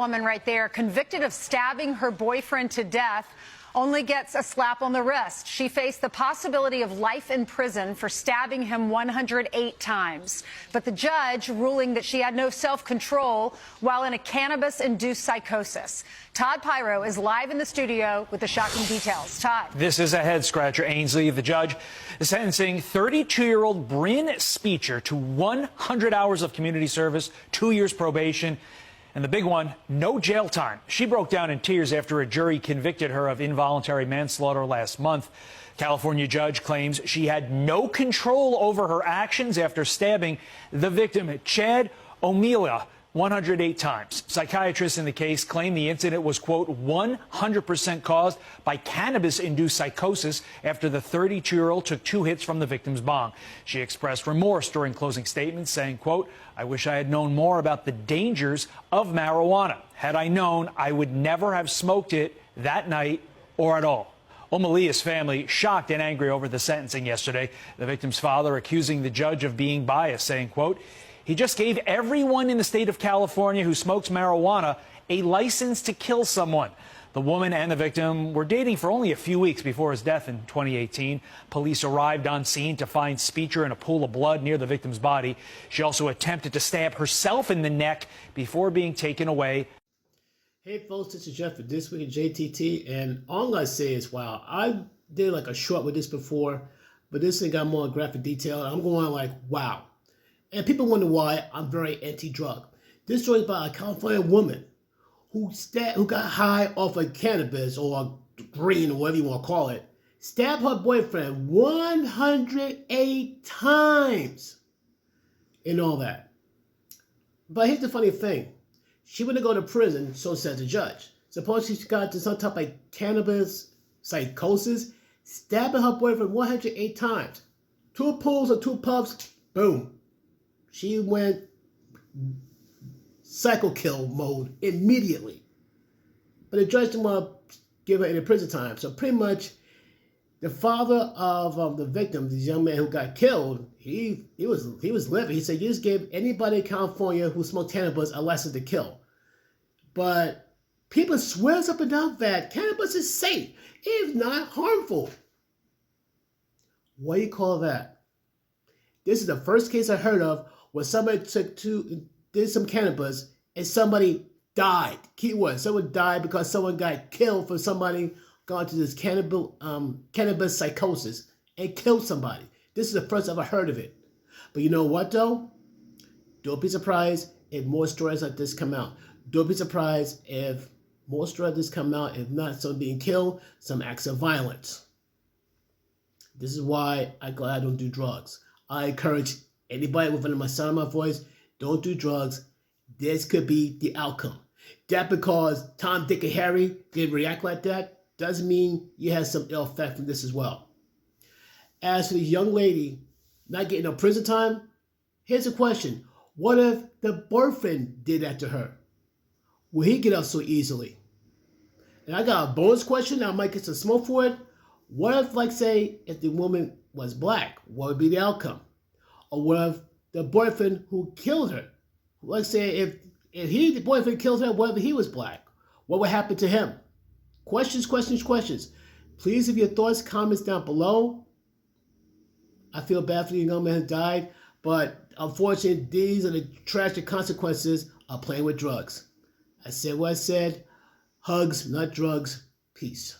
woman right there, convicted of stabbing her boyfriend to death, only gets a slap on the wrist. She faced the possibility of life in prison for stabbing him 108 times. But the judge ruling that she had no self-control while in a cannabis-induced psychosis. Todd Pyro is live in the studio with the shocking details. Todd. This is a head-scratcher, Ainsley. The judge is sentencing 32-year-old Bryn Speecher to 100 hours of community service, 2 years probation. And the big one, no jail time. She broke down in tears after a jury convicted her of involuntary manslaughter last month. California judge claims she had no control over her actions after stabbing the victim, Chad O'Meala, 108 times. Psychiatrists in the case claim the incident was, quote, 100% caused by cannabis-induced psychosis after the 32-year-old took 2 hits from the victim's bong. She expressed remorse during closing statements, saying, quote, I wish I had known more about the dangers of marijuana. Had I known, I would never have smoked it that night or at all. O'Meala's family shocked and angry over the sentencing yesterday. The victim's father accusing the judge of being biased, saying, quote, he just gave everyone in the state of California who smokes marijuana a license to kill someone. The woman and the victim were dating for only a few weeks before his death in 2018. Police arrived on scene to find Speecher in a pool of blood near the victim's body. She also attempted to stab herself in the neck before being taken away. Hey folks, this is Jeff for This Week in JTT, and all I'm going to say is, wow, I did like a short with this before, but this thing got more graphic detail. I'm going like, wow. And people wonder why I'm very anti-drug. This story is about a California woman who got high off of cannabis or green or whatever you want to call it, stabbed her boyfriend 108 times and all that. But here's the funny thing. She wouldn't go to prison, so says the judge. Suppose she got to some type of cannabis psychosis, stabbing her boyfriend 108 times. 2 pulls or 2 puffs, boom. She went psycho kill mode immediately. But the judge didn't want to give her any prison time. So pretty much the father of the victim, this young man who got killed, he was livid. He said, you just gave anybody in California who smoked cannabis a license to kill. But people swears up and down that cannabis is safe. It is not harmful. What do you call that? This is the first case I heard of where somebody did some cannabis and somebody died. Keyword, someone died because someone got killed for somebody gone to this cannabis psychosis and killed somebody. This is the first I've ever heard of it. But you know what though? Don't be surprised if more stories like this come out. Don't be surprised if more stories like this come out, if not someone being killed, some acts of violence. This is why I'm glad I don't do drugs. I encourage anybody within my sound of my voice, don't do drugs. This could be the outcome. That because Tom, Dick, and Harry didn't react like that doesn't mean you have some ill effect from this as well. As for the young lady not getting no prison time, here's a question. What if the boyfriend did that to her? Will he get out so easily? And I got a bonus question. I might get some smoke for it. What if, like, say, if the woman was black, what would be the outcome? Or what if the boyfriend who killed her, let's say if the boyfriend killed her, what if he was black? What would happen to him? Questions, questions, questions. Please leave your thoughts, comments down below. I feel bad for the young man who died, but unfortunately, these are the tragic consequences of playing with drugs. I said what I said. Hugs, not drugs. Peace.